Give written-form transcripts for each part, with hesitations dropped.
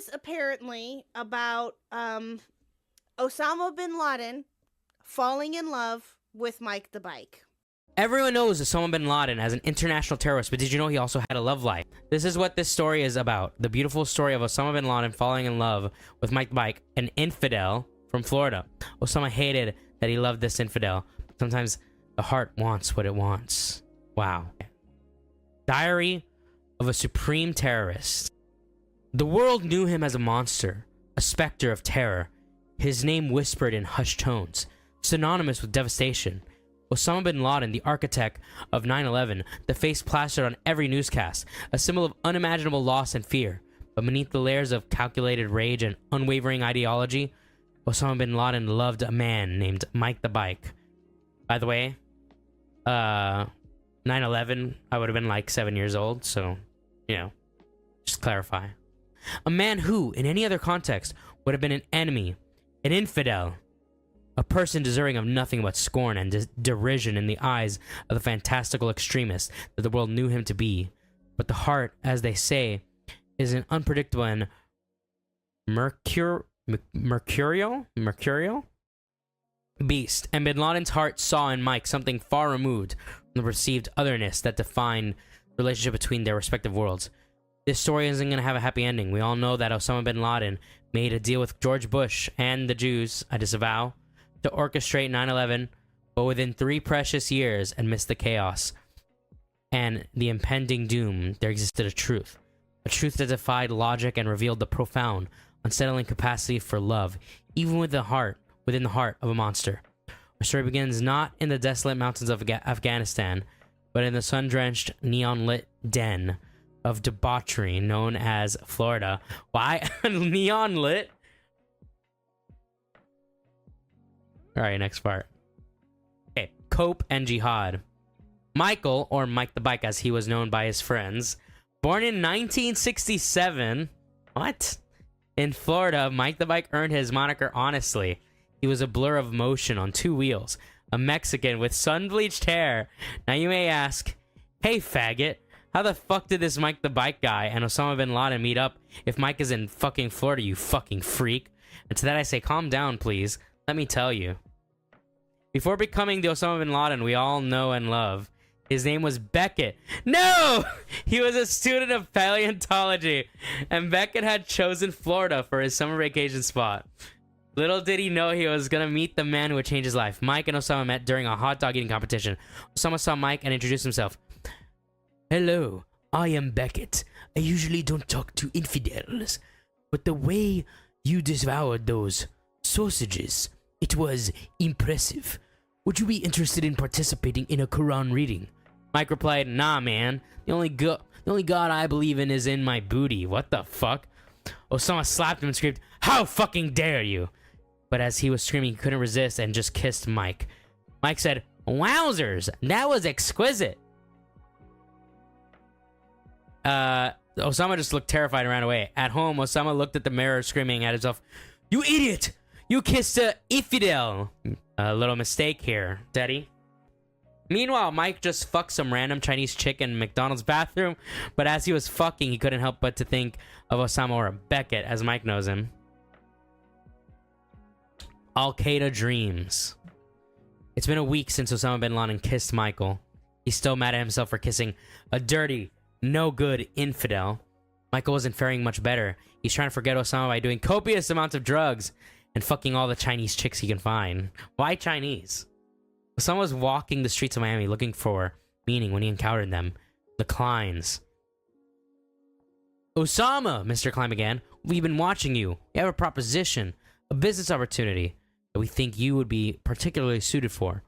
is apparently about Osama bin Laden falling in love with Mike the Bike. Everyone knows Osama bin Laden as an international terrorist, but did you know he also had a love life? This is what this story is about. The beautiful story of Osama bin Laden falling in love with Mike the Bike, an infidel from Florida. Osama hated that he loved this infidel. Sometimes the heart wants what it wants. Wow. Diary of a Supreme Terrorist. The world knew him as a monster, a specter of terror. His name whispered in hushed tones, synonymous with devastation. Osama bin Laden, the architect of 9/11, the face plastered on every newscast, a symbol of unimaginable loss and fear. But beneath the layers of calculated rage and unwavering ideology, Osama bin Laden loved a man named Mike the Bike. By the way, 9/11, I would have been like 7 years old, so, just clarify. A man who, in any other context, would have been an enemy, an infidel, a person deserving of nothing but scorn and derision in the eyes of the fantastical extremist that the world knew him to be. But the heart, as they say, is an unpredictable and mercurial beast, and bin Laden's heart saw in Mike something far removed from the perceived otherness that defined the relationship between their respective worlds. This story isn't going to have a happy ending. We all know that Osama bin Laden made a deal with George Bush and the Jews, I disavow, to orchestrate 9/11, but within 3 precious years, amidst the chaos and the impending doom, there existed a truth that defied logic and revealed the profound, unsettling capacity for love, even within the heart of a monster. Our story begins not in the desolate mountains of Afghanistan, but in the sun-drenched, neon-lit den of debauchery known as Florida. Why? Neon-lit? Alright, next part. Okay, Cope and Jihad. Michael, or Mike the Bike as he was known by his friends, born in 1967. What? In Florida, Mike the Bike earned his moniker honestly. He was a blur of motion on 2 wheels, a Mexican with sun-bleached hair. Now you may ask, hey faggot, how the fuck did this Mike the Bike guy and Osama bin Laden meet up if Mike is in fucking Florida, you fucking freak? And to that I say, calm down please. Let me tell you. Before becoming the Osama bin Laden we all know and love, his name was Beckett. No! He was a student of paleontology, and Beckett had chosen Florida for his summer vacation spot. Little did he know he was gonna meet the man who would change his life. Mike and Osama met during a hot dog eating competition. Osama saw Mike and introduced himself. Hello, I am Beckett. I usually don't talk to infidels, but the way you devoured those sausages, it was impressive. Would you be interested in participating in a Quran reading? Mike replied, nah, man. The only God I believe in is in my booty. What the fuck? Osama slapped him and screamed, how fucking dare you? But as he was screaming, he couldn't resist and just kissed Mike. Mike said, wowzers, that was exquisite. Osama just looked terrified and ran away. At home, Osama looked at the mirror screaming at himself, you idiot! You kissed a infidel! A little mistake here, Daddy. Meanwhile, Mike just fucked some random Chinese chick in McDonald's bathroom, but as he was fucking, he couldn't help but to think of Osama, or Beckett, as Mike knows him. Al-Qaeda dreams. It's been a week since Osama bin Laden kissed Michael. He's still mad at himself for kissing a dirty, no good infidel. Michael wasn't faring much better. He's trying to forget Osama by doing copious amounts of drugs and fucking all the Chinese chicks he can find. Why Chinese? Osama was walking the streets of Miami looking for meaning when he encountered them. The Kleins. Osama, Mr. Klein began, we've been watching you. We have a proposition, a business opportunity that we think you would be particularly suited for.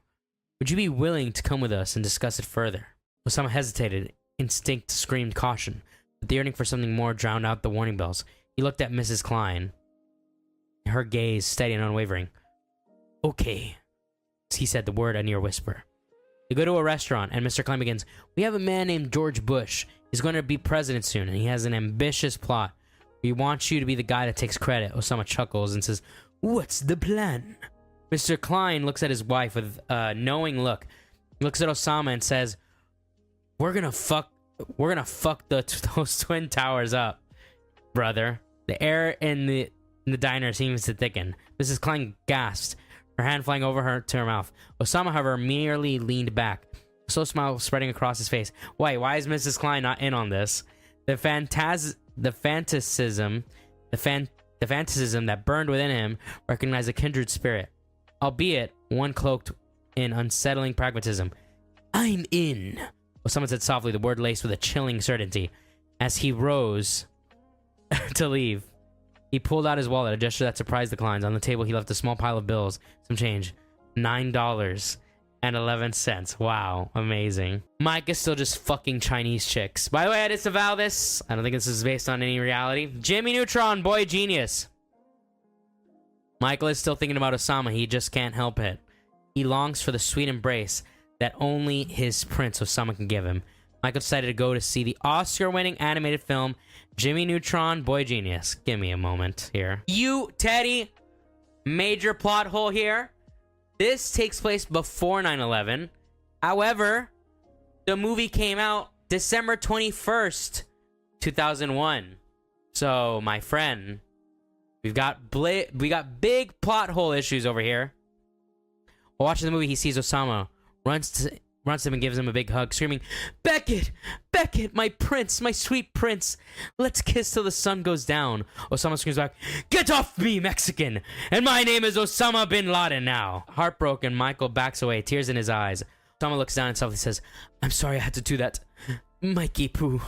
Would you be willing to come with us and discuss it further? Osama hesitated. Instinct screamed caution, but the yearning for something more drowned out the warning bells. He looked at Mrs. Klein, her gaze steady and unwavering. Okay, he said, the word a near whisper. They go to a restaurant, and Mr. Klein begins, we have a man named George Bush. He's going to be president soon, and he has an ambitious plot. We want you to be the guy that takes credit. Osama chuckles and says, what's the plan? Mr. Klein looks at his wife with a knowing look. He looks at Osama and says, we're gonna fuck those twin towers up, brother. The air in the diner seems to thicken. Mrs. Klein gasped, her hand flying over her to her mouth. Osama, however, merely leaned back, a slow smile spreading across his face. Why is Mrs. Klein not in on this? The fantasism that burned within him recognized a kindred spirit, albeit one cloaked in unsettling pragmatism. I'm in, Osama said softly, the word laced with a chilling certainty. As he rose to leave, he pulled out his wallet, a gesture that surprised the Kleins. On the table, he left a small pile of bills, some change, $9.11. Wow, amazing. Mike is still just fucking Chinese chicks. By the way, I disavow this. I don't think this is based on any reality. Jimmy Neutron, boy genius. Michael is still thinking about Osama. He just can't help it. He longs for the sweet embrace that only his prince Osama can give him. Michael decided to go to see the Oscar-winning animated film Jimmy Neutron, Boy Genius. Give me a moment here. You, Teddy, major plot hole here. This takes place before 9/11. However, the movie came out December 21st, 2001. So, my friend, we got big plot hole issues over here. While watching the movie, he sees Osama, runs to him and gives him a big hug, screaming, Beckett! Beckett, my prince, my sweet prince. Let's kiss till the sun goes down. Osama screams back, get off me, Mexican! And my name is Osama bin Laden now. Heartbroken, Michael backs away, tears in his eyes. Osama looks down and softly says, I'm sorry I had to do that. Mikey Poo.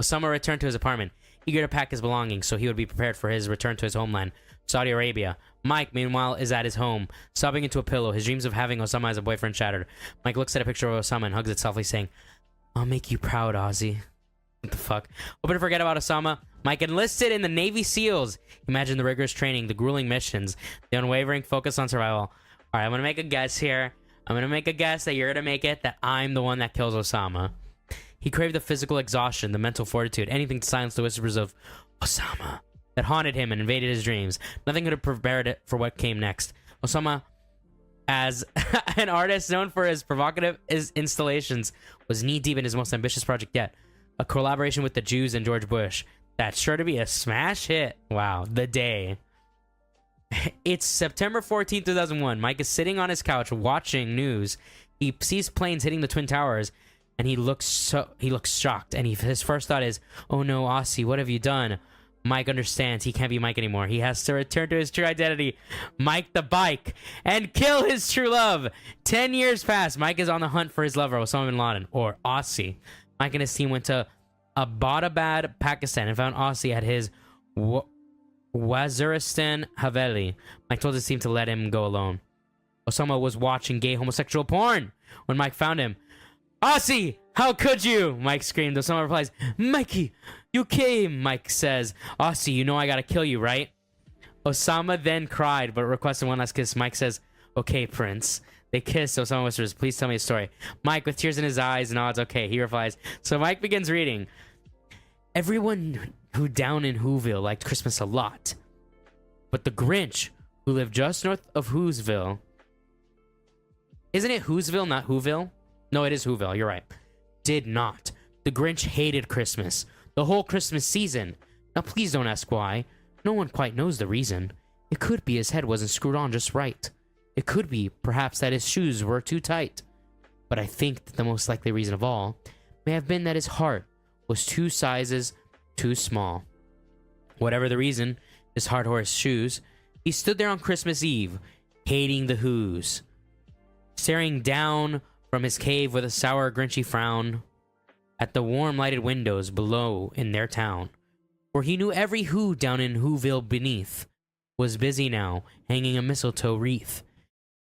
Osama returned to his apartment, eager to pack his belongings so he would be prepared for his return to his homeland, Saudi Arabia. Mike, meanwhile, is at his home, sobbing into a pillow. His dreams of having Osama as a boyfriend shattered. Mike looks at a picture of Osama and hugs it softly, saying, I'll make you proud, Ozzy. What the fuck? Hoping to forget about Osama, Mike enlisted in the Navy SEALs. Imagine the rigorous training, the grueling missions, the unwavering focus on survival. All right, I'm going to make a guess here. I'm going to make a guess that you're going to make it that I'm the one that kills Osama. He craved the physical exhaustion, the mental fortitude, anything to silence the whispers of Osama that haunted him and invaded his dreams. Nothing could have prepared it for what came next. Osama, as an artist known for his provocative installations, was knee-deep in his most ambitious project yet, a collaboration with the Jews and George Bush. That's sure to be a smash hit. Wow, the day. It's September 14th, 2001. Mike is sitting on his couch watching news. He sees planes hitting the Twin Towers, and he looks shocked. And his first thought is, oh no, Aussie, what have you done? Mike understands he can't be Mike anymore. He has to return to his true identity, Mike the Bike, and kill his true love. 10 years pass. Mike is on the hunt for his lover, Osama bin Laden, or Aussie. Mike and his team went to Abbottabad, Pakistan, and found Aussie at his Waziristan Haveli. Mike told his team to let him go alone. Osama was watching gay homosexual porn when Mike found him. Aussie, how could you? Mike screamed. Osama replies, Mikey, you came. Mike says, Aussie, you know I gotta kill you, right? Osama then cried, but requested one last kiss. Mike says, okay, Prince. They kiss. Osama whispers, please tell me a story. Mike, with tears in his eyes, nods, okay. He replies. So Mike begins reading. Everyone who down in Whoville liked Christmas a lot. But the Grinch, who lived just north of Whoville. Isn't it Whoville, not Whoville? No, it is Whoville. You're right. Did not. The Grinch hated Christmas. The whole Christmas season. Now, please don't ask why. No one quite knows the reason. It could be his head wasn't screwed on just right. It could be, perhaps, that his shoes were too tight. But I think that the most likely reason of all may have been that his heart was 2 sizes too small. Whatever the reason, his heart or his shoes, he stood there on Christmas Eve, hating the Who's, staring down from his cave with a sour, grinchy frown at the warm lighted windows below in their town, where he knew every Who down in Whoville beneath was busy now, hanging a mistletoe wreath.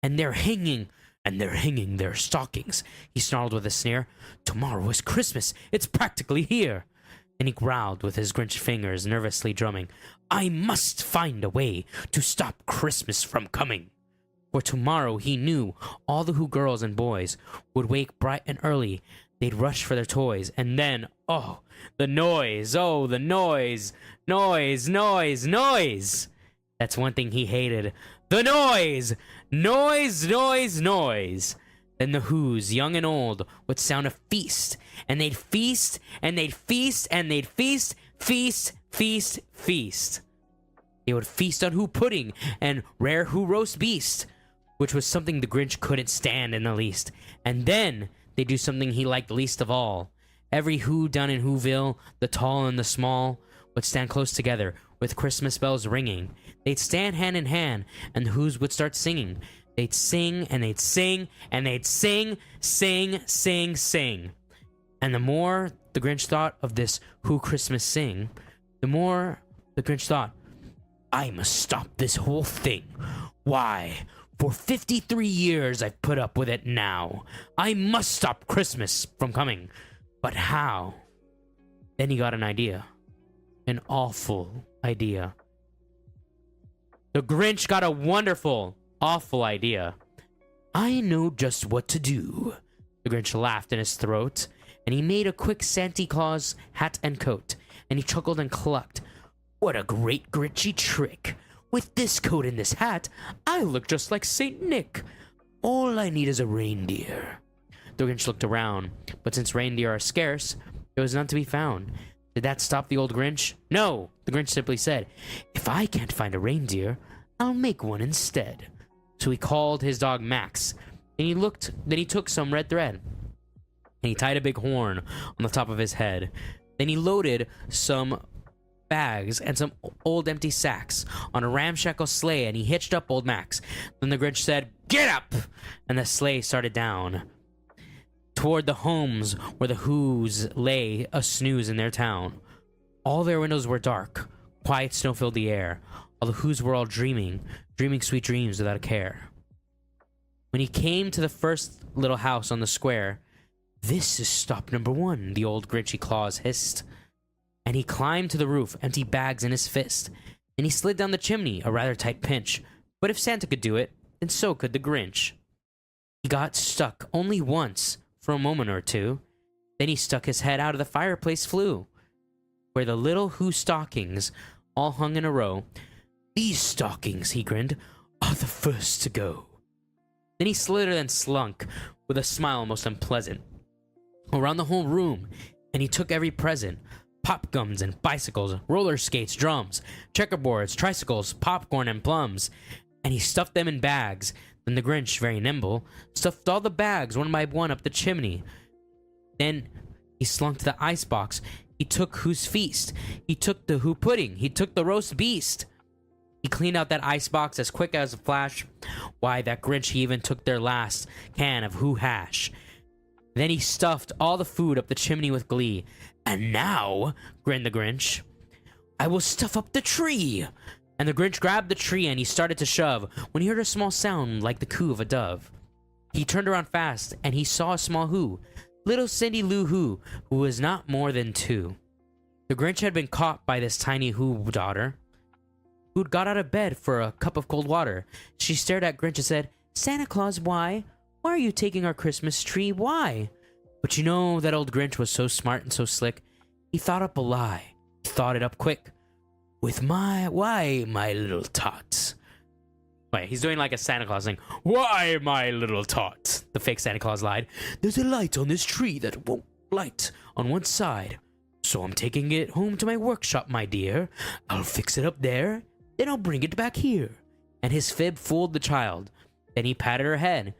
And they're hanging their stockings, he snarled with a sneer. Tomorrow is Christmas, it's practically here. And he growled with his Grinch fingers nervously drumming, I must find a way to stop Christmas from coming. For tomorrow he knew all the Who girls and boys would wake bright and early. They'd rush for their toys, and then, oh, the noise, noise. That's one thing he hated. The noise! Noise! Then the Who's, young and old, would sound a feast, and they'd feast, and they'd feast, and they'd feast, Feast, feast. They would feast on who pudding and rare who roast beast, which was something the Grinch couldn't stand in the least. And then they do something he liked least of all. Every who down in Whoville, the tall and the small, would stand close together with Christmas bells ringing. They'd stand hand in hand, and the who's would start singing. They'd sing and they'd sing and they'd sing, sing, sing, sing. And the more the Grinch thought of this Who Christmas Sing, the more the Grinch thought, I must stop this whole thing. Why, for 53 years I've put up with it now. I must stop Christmas from coming. But how? Then he got an idea. An awful idea. The Grinch got a wonderful, awful idea. I know just what to do. The Grinch laughed in his throat, and he made a quick Santa Claus hat and coat, and he chuckled and clucked. What a great Grinchy trick! With this coat and this hat, I look just like Saint Nick. All I need is a reindeer. The Grinch looked around, but since reindeer are scarce, there was none to be found. Did that stop the old Grinch? No! The Grinch simply said, if I can't find a reindeer, I'll make one instead. So he called his dog Max, and then he took some red thread, and he tied a big horn on the top of his head. Then he loaded some bags and some old empty sacks on a ramshackle sleigh, and he hitched up old Max. Then the Grinch said, get up! And the sleigh started down toward the homes where the Who's lay a snooze in their town. All their windows were dark. Quiet snow filled the air. All the Who's were all dreaming sweet dreams without a care. When he came to the first little house on the square, this is stop number 1, the old Grinchy Claus hissed. And he climbed to the roof, empty bags in his fist. And he slid down the chimney, a rather tight pinch. But if Santa could do it, then so could the Grinch. He got stuck only once, for a moment or two. Then he stuck his head out of the fireplace flue, where the little Who stockings all hung in a row. These stockings, he grinned, are the first to go. Then he slithered and slunk, with a smile most unpleasant, around the whole room, and he took every present. Pop guns and bicycles, roller skates, drums, checkerboards, tricycles, popcorn and plums, and he stuffed them in bags. Then the Grinch, very nimble, stuffed all the bags one by one up the chimney. Then he slunk to the icebox. He took Who's feast. He took the Who pudding. He took the roast beast. He cleaned out that icebox as quick as a flash. Why, that Grinch, he even took their last can of Who hash. Then he stuffed all the food up the chimney with glee. And now, grinned the Grinch, I will stuff up the tree. And the Grinch grabbed the tree and he started to shove, when he heard a small sound like the coo of a dove. He turned around fast and he saw a small Who, little Cindy Lou Who was not more than 2. The Grinch had been caught by this tiny Who daughter, who'd got out of bed for a cup of cold water. She stared at Grinch and said, Santa Claus, why? Why are you taking our Christmas tree? Why? But you know, that old Grinch was so smart and so slick. He thought up a lie. He thought it up quick. Why, my little tot? Wait, he's doing like a Santa Claus thing. Why, my little tot? The fake Santa Claus lied. There's a light on this tree that won't light on one side. So I'm taking it home to my workshop, my dear. I'll fix it up there, then I'll bring it back here. And his fib fooled the child. Then he patted her head,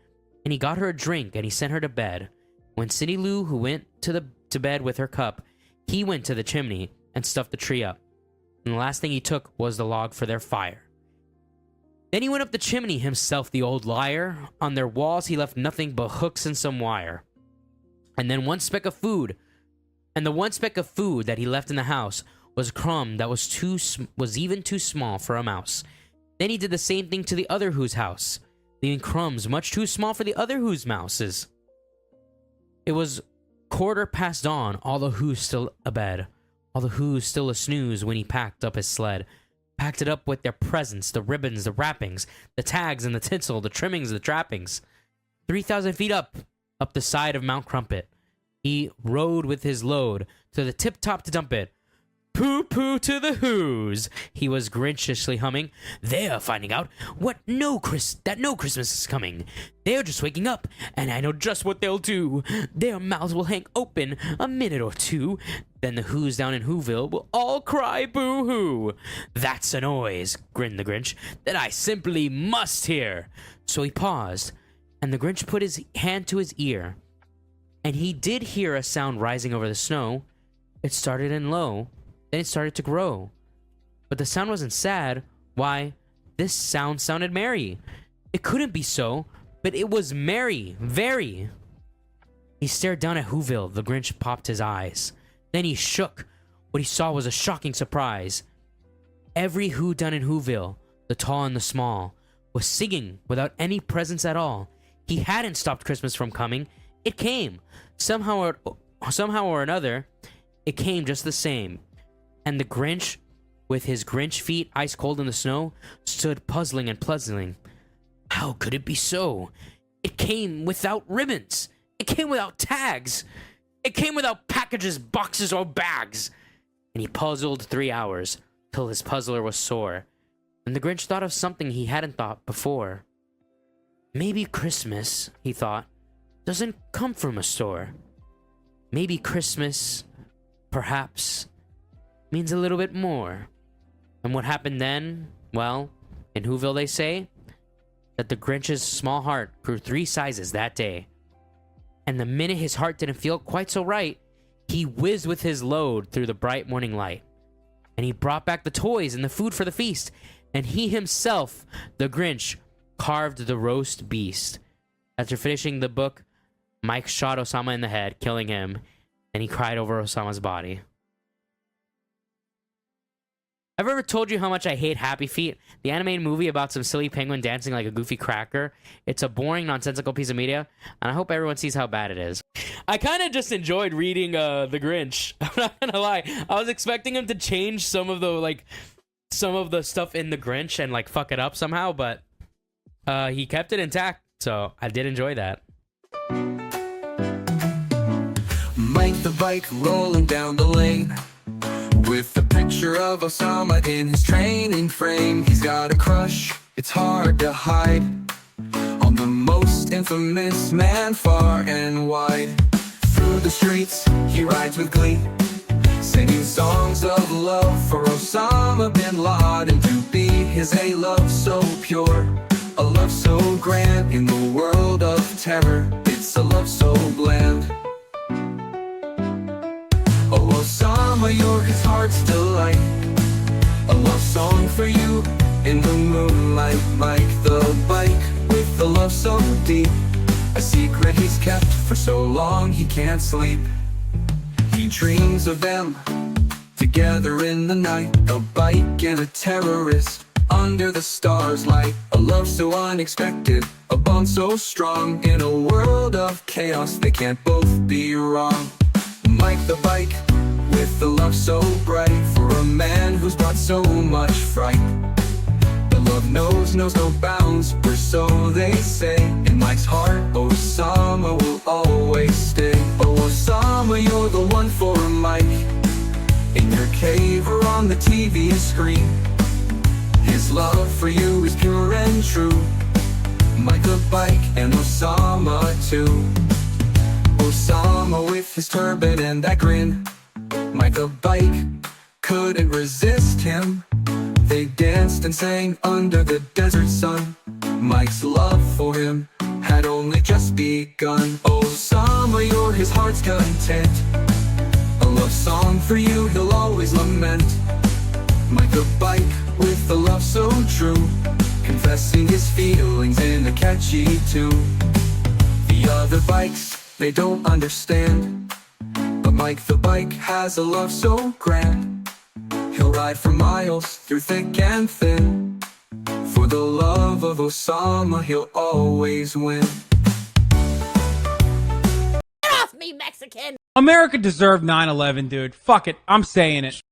and he got her a drink, and he sent her to bed. When Cindy Lou, who went to bed with her cup, he went to the chimney and stuffed the tree up. And the last thing he took was the log for their fire. Then he went up the chimney himself, the old liar. On their walls he left nothing but hooks and some wire. And then one speck of food. And the one speck of food that he left in the house was a crumb that was even too small for a mouse. Then he did the same thing to the other Who's house, leaving crumbs much too small for the other Who's mouses. It was 1:15 dawn, all the Who's still abed, all the Who's still a snooze when he packed up his sled. Packed it up with their presents, the ribbons, the wrappings, the tags and the tinsel, the trimmings, the trappings. 3,000 feet up the side of Mount Crumpet, he rode with his load to the tip-top to dump it. Pooh pooh to the Who's, he was grinchishly humming. They're finding out no Christmas is coming. They're just waking up, and I know just what they'll do. Their mouths will hang open a minute or two. Then the Who's down in Whoville will all cry boo-hoo. That's a noise, grinned the Grinch, that I simply must hear. So he paused, and the Grinch put his hand to his ear. And he did hear a sound rising over the snow. It started in low, then it started to grow. But the sound wasn't sad. Why, this sound sounded merry. It couldn't be so, but it was merry, very. He stared down at Whoville. The Grinch popped his eyes. Then he shook. What he saw was a shocking surprise. Every Who done in Whoville, the tall and the small, was singing without any presents at all. He hadn't stopped Christmas from coming. It came. Somehow or another, it came just the same. And the Grinch, with his Grinch feet ice cold in the snow, stood puzzling and puzzling. How could it be so? It came without ribbons. It came without tags. It came without packages, boxes, or bags. And he puzzled 3 hours, till his puzzler was sore. And the Grinch thought of something he hadn't thought before. Maybe Christmas, he thought, doesn't come from a store. Maybe Christmas, perhaps, means a little bit more. And what happened then? Well, in Whoville they say that the Grinch's small heart grew 3 sizes that day. And the minute his heart didn't feel quite so right, he whizzed with his load through the bright morning light. And he brought back the toys and the food for the feast. And he himself, the Grinch, carved the roast beast. After finishing the book, Mike shot Osama in the head, killing him. And he cried over Osama's body. I've ever told you how much I hate Happy Feet, the animated movie about some silly penguin dancing like a goofy cracker. It's a boring, nonsensical piece of media, and I hope everyone sees how bad it is. I kind of just enjoyed reading The Grinch. I'm not gonna lie. I was expecting him to change some of the stuff in The Grinch and like fuck it up somehow, but he kept it intact, so I did enjoy that. Mike the bike rolling down the lane, with the picture of Osama in his training frame. He's got a crush, it's hard to hide, on the most infamous man far and wide. Through the streets, he rides with glee, singing songs of love for Osama bin Laden to be his. A love so pure, a love so grand, in the world of terror, it's a love so bland. Oh Osama, you're his heart's delight, a love song for you in the moonlight. Mike the bike, with the love so deep, a secret he's kept for so long he can't sleep. He dreams of them, together in the night, a bike and a terrorist, under the stars light. A love so unexpected, a bond so strong, in a world of chaos they can't both be wrong. Mike the bike, with the love so bright, for a man who's brought so much fright. The love knows no bounds, or so they say. In Mike's heart, Osama will always stay. Oh Osama, you're the one for Mike, in your cave or on the TV screen. His love for you is pure and true. Mike the bike and Osama too. Osama with his turban and that grin, Mike the bike couldn't resist him. They danced and sang under the desert sun. Mike's love for him had only just begun. Osama, you're his heart's content, a love song for you he'll always lament. Mike the bike, with a love so true, confessing his feelings in a catchy tune. The other bikes, they don't understand, but Mike the bike has a love so grand. He'll ride for miles through thick and thin, for the love of Osama he'll always win. Get off me, Mexican! America deserved 9/11, dude. Fuck it, I'm saying it.